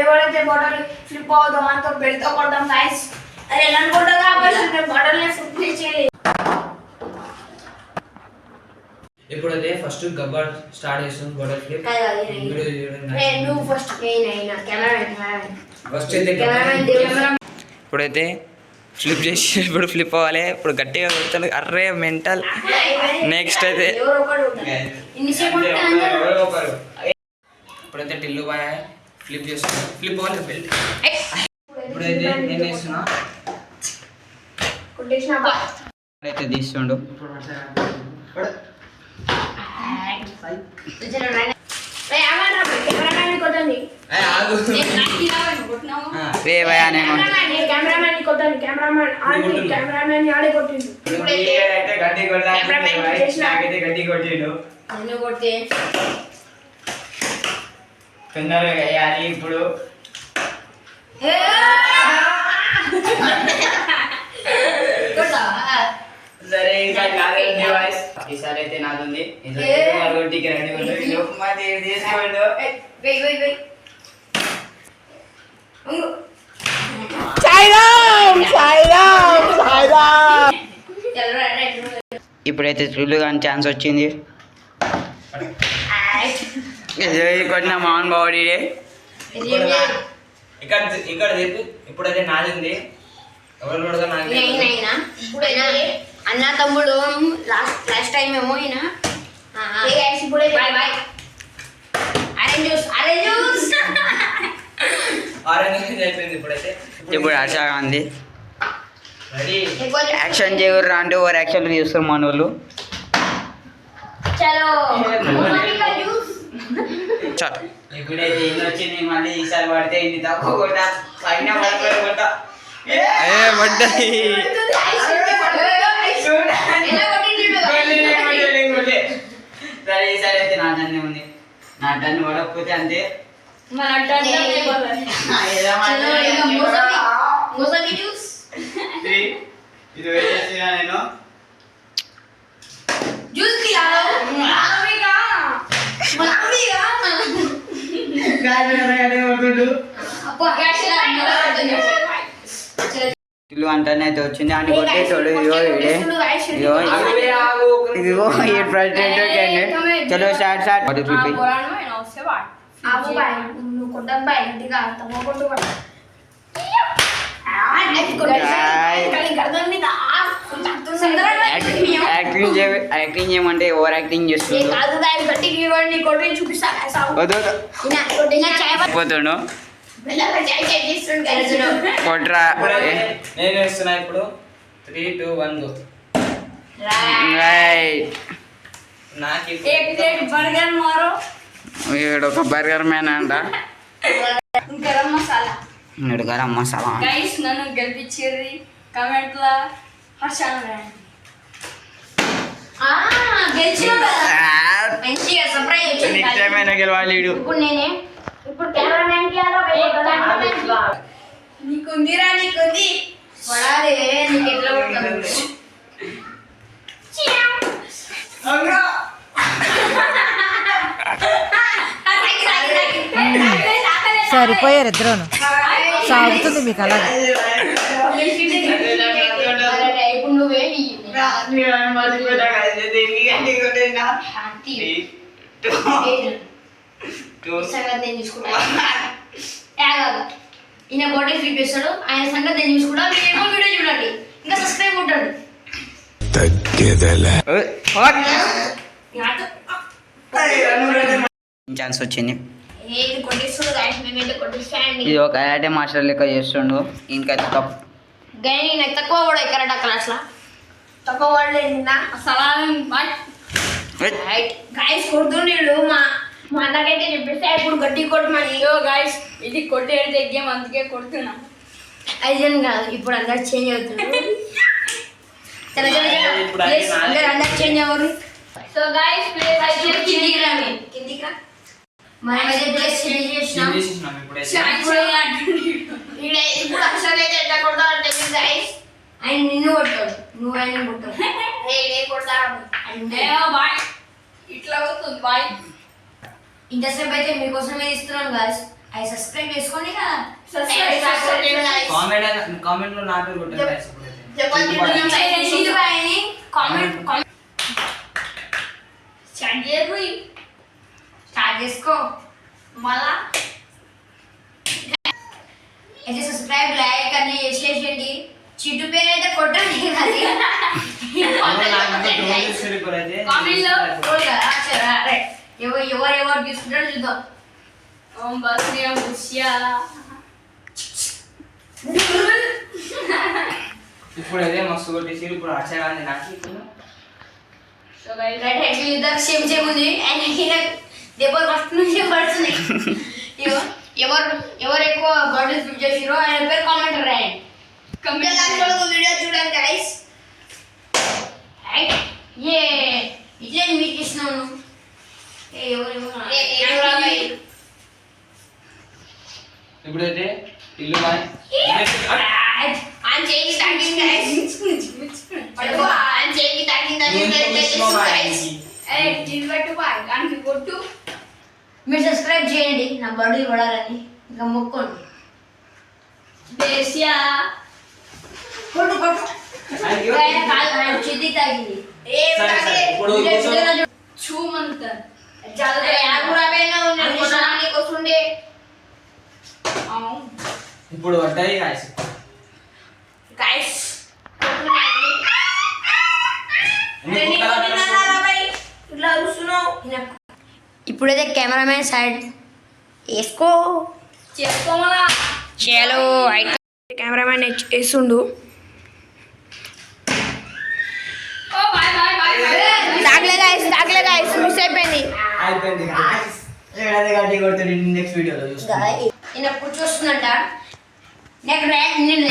ఎవరైతే bottle flip అవుతాం అంతా బెల్ట్తో కొడతాం గైస్. అరే నన్ను కొట్టగా ఆపేసి బాటల్ని ఫ్లిప్ చేయలేదు. ఇప్పుడైతే ఫస్ట్ గబ్బర్ స్టార్ట్ చేస్తాం బాటల్ ఫ్లిప్. నువ్వు ఫస్ట్ కెమెరామెన్ ఫస్ట్ అయితే ఇప్పుడైతే ఫ్లిప్ చేసి ఇప్పుడు ఫ్లిప్ అవ్వాలి. ఇప్పుడు గట్టిగా కొడతాను. Array mental. నెక్స్ట్ అయితే ఇప్పుడైతే టిల్లు బాయ్ ఫ్లిప్ చేస్తున్నా. ఫ్లిప్ అవ్వాలి బెల్ట్. ఇప్పుడైతే నేను వేస్తున్నా. అయితే తీస్తుండు. తొందరగా వేయాలి ఇప్పుడు. సరే ఇంకా ఈసారి అయితే నాది ఇప్పుడైతే త్రిల్లు కానీ ఛాన్స్ వచ్చింది. కొట్టిన మోహన్ బాబు ఇక్కడ ఇక్కడ ఇప్పుడైతే నాది ఉంది. ఎవరు కూడా నాకు అన్న తమ్ముడు లాస్ట్ టైం ఏమో ఈయన ఇప్పుడు హర్ష గాంధీ యాక్షన్ చేయరు అంటే ఓవర్ యాక్షన్ చేస్తారు మన వాళ్ళు. ఇప్పుడైతే ఇన్ని వచ్చింది. మళ్ళీ ఈసారి పడితే ఇన్ని తక్కువ కొట్ట పైన కొట్ట సరే ఈసారి అయితే నా టన్నే ఉంది. నా టన్ను పడకపోతే అంతే. ఇది వేసేసిన నేను ఇల్లు అంటనే అయితే వచ్చింది. అని కొట్టేటోడు ఇదిగో ఈ ప్రెసిడెంట్ క్యాండిడేట్. చలో స్టార్ట్ స్టార్ట్. యాక్టింగ్ చేయమంటే ఓవర్ యాక్టింగ్ చేస్తున్నాడు. కొట్రా నేను వేస్తున్నా ఇప్పుడు. 3, 2, 1 వీడు ఒక బర్గర్ మ్యాన్ అంట. గరం మసాలా నన్ను గెలిపించేది కామెంట్ లో గెలవాలి. నీకుందిరా నీకుంది పడాలి. నీకు ఎట్లా ఉంటుంది సరిపోయారు ఇద్దరును. సాగుతుంది మీకు అలాగే. ఇప్పుడు నువ్వే సంగతి నేను చూసుకుంటా. ఈయన బాడీ ఫ్లిప్ చేస్తాడు. ఆయన సంగతి నేను చూసుకుంటా. మీరేమో వీడియో చూడండి, ఇంకా సబ్స్క్రైబ్ కొట్టండి. ఛాన్స్ వచ్చింది. కొట్టిస్తాడు. ఇది ఒక కరాటే మాస్టర్ లెక్క చేస్తుండు. ఇంకా తక్కువ కూడా కరాటే క్లాస్ లా తక్కువ పడలేదు. గాయస్ కొడుతుండేడు. మా అన్నకైతే చెప్పేస్తే ఇప్పుడు గట్టి కొట్టమని. గాయస్ ఇది కొట్టేది ఎగ్గాం, అందుకే కొడుతున్నా. అయితే కాదు, ఇప్పుడు అందరు చేంజ్ అవుతున్నారు. అందరు చేంజ్ అవ్వరు. సో గాయస్ కిందికి రా. మనమైతే ప్లేస్ చేంజ్ చేసినాం. ఇప్పుడు అసలు అయితే ఎట్లా కొడతాడంటే గాయస్ ఆయన నిన్ను కొట్టాడు, నువ్వు ఆయన కొట్టావు. కొడతాడు ఇట్లా అవుతుంది బాయ్. ఇంతసేపు అయితే మీకోసమే ఇస్తున్నాను గాయస్. అవి సబ్స్క్రైబ్ చేసుకోండి కదా. కామెంట్ లో నా పేరు కొట్టండి guys. స్టార్ట్ చేసుకో మళ్ళా అయితే సబ్స్క్రైబ్ లైక్ అన్ని చేసేయండి. చిట్టు పేరు అయితే కొట్టండి అది ఎవరు తీసుకుంటారో చూద్దాం. ఇప్పుడైతే మస్తు కొట్టేసి ఇప్పుడు అక్షరాన్ని నాకు ఇద్దరు సేమ్ సేమ్ ఉంది. అండ్ దెబ్బలు ఫస్ట్ నుంచి పడుతున్నాయి. ఎవరు ఎక్కువ బాటిల్స్ ఫిల్ చేసిరో ఆయన పేరు కామెంట్ రాయండి. వీడియో చూడండి గైస్. ఏ ఇట్లే మీకు ఇస్తున్నాను. ఇప్పుడైతే ఇల్లు బాయ్ మీరు సబ్స్క్రైబ్ చేయండి నా బర్త్డే పడాలని ఇంకా మొక్కోండి. చిద్ది తాగింది ఇప్పుడు పడ్డాయి గాయస్. ఇప్పుడైతే కెమెరామెన్ సైడ్ వేసుకో చేసుకోమలా చలో కెమెరామెన్ వేస్తుండు. తాగలే గాయస్ మిస్ అయిపోయింది. నెక్స్ట్ వీడియోలో చూస్తా. ఈయన కూర్చొస్తుందంట. నేను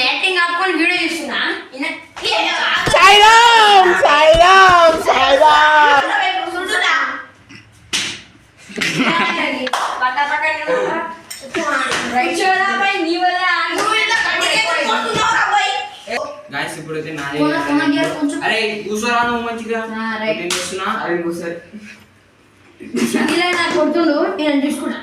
రేటింగ్ ఆపుకొని వీడియో చూస్తున్నా. గాయస్ ఇప్పుడైతే నాదే. అరే కూర్చోరా నువ్వు మంచిగా. నేను చూస్తున్నా అరే కూర్చోరు. కొడుతుండు నేను చూసుకున్నా.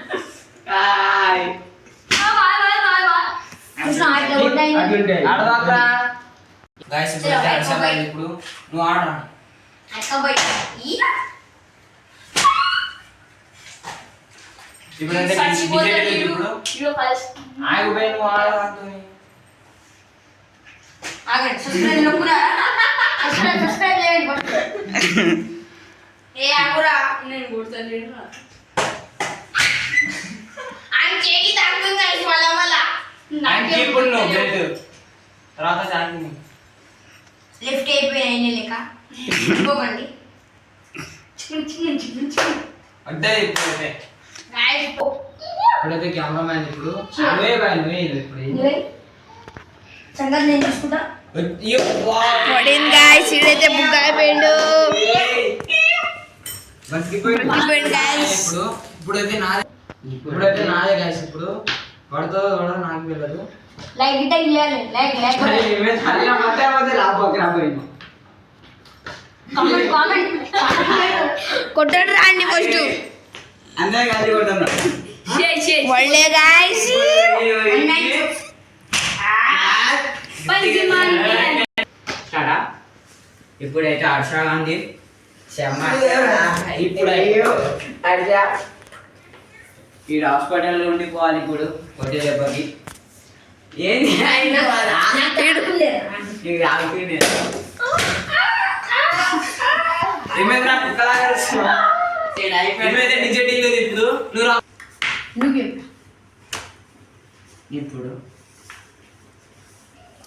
గాయస్ ఇప్పుడైతే అర్షాలి. ఇప్పుడు నువ్వు ఆడరా. ఇప్పుడైతే ఇప్పుడు ఆగు పోయి నువ్వు ఆడరా. ఆగండి సబ్స్క్రైబ్ చేయండి. ఏ ఆగురా నేను కొడతాను. ఆయన చేయి తాగుతుంది మళ్ళా ఇప్పుడు నువ్వు బెల్ట్ తర్వాత చాకింది లెఫ్ట్ అయిపోయిన లెక్క పోకండి. అంటే ఇప్పుడైతే ఇప్పుడైతే కెమెరామ్యాన్ ఇప్పుడు సంగతి నేను చూసుకుంటా. ఇడైతే బుక్ అయిపోయిండు. ఇప్పుడైతే నాదే గాయస్. ఇప్పుడు పడుతుందో కూడా నాకు తెలియదు. లైక్ గిట్ట ఇయ్యాలి. లైక్ కొట్టండి రాండి ఫస్ట్. అంతే కాదు కొట్టన్నా. ఒళ్ళే గాయస్. ఇప్పుడైతే హర్ష గాంధీ ఈ హాస్పిటల్లో ఉండిపోవాలి ఇప్పుడు కొట్టే దెబ్బకి. ఏంది ఏమైందిరా కుక్కలాగా ఏమైతే డిజైన్ లేదు. ఇప్పుడు నువ్వు ఇప్పుడు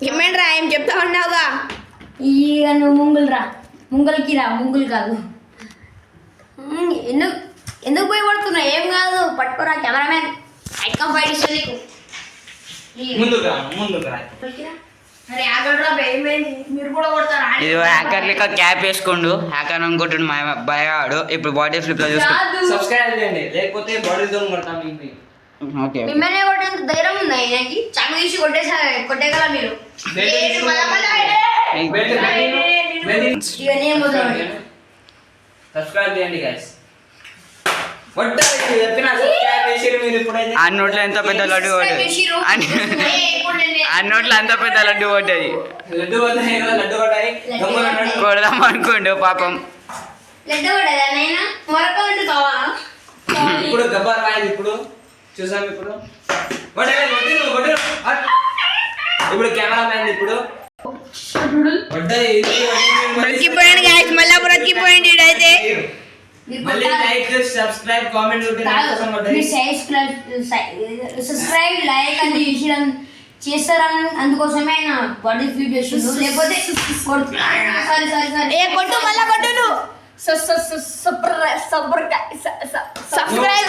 ఏమేంట్రా ఏం చెప్తా ఉన్నావుగా. ఇక నువ్వు ముంగల్కి రా ముంగులు కాదు. ఎందుకు పోయి పడుతున్నా ఏం కాదు పట్టుకోరా కెమెరామెన్. ఐకం బయట ఇష్టం నీకు. ముందుకు రా. అరే ఆగడ్రా ఏమైంది మీరు కూడా కొడతారా. ఇది హ్యాకర్ లెక్క క్యాప్ వేసుకోండు. హ్యాకర్ అనుకుంటుండు మా భయవాడు. ఇప్పుడు బాడీ ఫ్లిప్ లో చూసుకో. సబ్స్క్రైబ్ చేయండి లేకపోతే బాడీతో కొడతాం మీకు. ఓకే మిమ్మల్ని కొట్టేంత ధైర్యం ఉందా ఆయనకి. చంగ తీసి కొట్టేగల మీరు. సబ్స్క్రైబ్ చేయండి గైస్. ఆ నోట్లో ఎంత పెద్ద లడ్డు కొట్టది ఆ నోట్లో అంత పెద్ద లడ్డు కొట్టది కొడదాం అనుకోండు పాపం. లడ్డు కూడా నైనా మరొక లడ్డు కావాలా? ఇప్పుడు గబ్బర్ రాయింది. ఇప్పుడు చూసాం. ఇప్పుడు ఇప్పుడు కెమెరా మ్యాన్ ఇప్పుడు బ్రతికిపోయాడు గాయస్, మళ్ళా బ్రతికిపోయింది ఇడైతే. మళ్ళీ like subscribe comment subscribe like అని చేస్తారని అందుకోసమే ఆయన బాడీ ఫీడ్ చేస్తుండ్రు. లేకపోతే సారీ కొట్టు మళ్ళా కొట్టు నువ్వు. సబ్స్క్రైబ్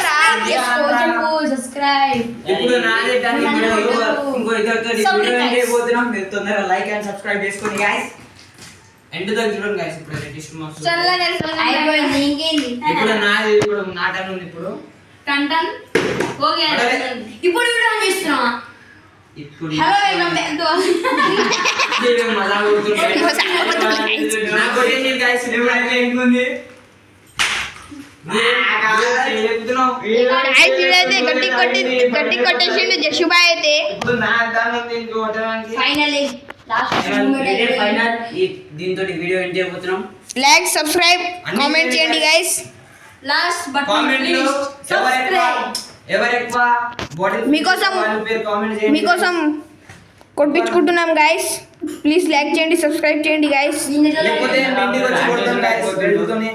ఇప్పుడు నాదే దాన్ని ఇంకో ఇద్దరితో వీడియో ఏం చేయబోతున్నాం. మీరు తొందరగా లైక్ అండ్ సబ్స్క్రైబ్ చేసుకోండి గాయ్స్. ఎండ్ దాకా చూడండి గాయ్స్. ఇప్పుడు టెస్ట్ మార్క్స్ అయిపోయింది. ఇంకేంది ఇప్పుడు నాది ఇప్పుడు నా టర్న్ ఉంది. ఇప్పుడు టంటన్ ఓకే ఇప్పుడు వీడియో ఆన్ చేస్తున్నావా? ఇప్పుడు hello welcome back to video మజా కొడుతుంది. నా కొట్టేసి గాయ్స్ ఇప్పుడు అయితే ఇంకొంది. గట్టి కొట్టేసిండు జషుబాయ్ అయితే. ఇప్పుడు నా టర్న్ ఉంది ఇంకో కొట్టడానికి. ఫైనల్లీ లాస్ట్ ఫైనల్ దీంతో వీడియో ఎండ్ చేయబోతున్నాం. లైక్ సబ్స్క్రైబ్ కామెంట్ చేయండి గైస్. లాస్ట్ బట్ కామెంట్ లో ఎవరు ఎక్కువ బాటిల్ మీకోసం వాళ్ళ పేరు కామెంట్ చేయండి. మీకోసం కొట్టించుకుంటున్నాం గైస్. ప్లీజ్ లైక్ చేయండి, సబ్స్క్రైబ్ చేయండి గైస్. లేకపోతే మీ ఇంటికి వచ్చి కొడతాం గైస్. పెట్టుతోనే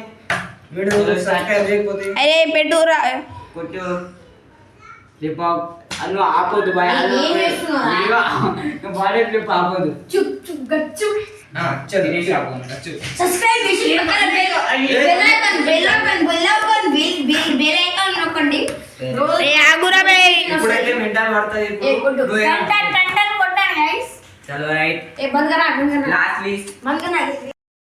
వీడియో సబ్స్క్రైబ్ చేయకపోతే అరే పెట్టురా కొట్టు ఫ్లిప్ అను ఆపోదు బాయ్. ఏం చేస్తున్నావు? బాడీ ఫ్లిప్ ఆపోదు. చుప్ చుప్ గచ్చు చల్ రేసి ఆపోదు గచ్చు. సబ్స్క్రైబ్ చేసి పక్కన బెల్ ఐకాన్ నొక్కండి. ఏ ఆగురా బే. ఇప్పుడైతే మెంటల్ పడతది. ఇప్పుడు టన్ టన్ టన్ కొట్టాను గైస్. చలో రైట్ ఏ బంద్ కరా లాస్ట్ లిస్ట్ బంద్ కరా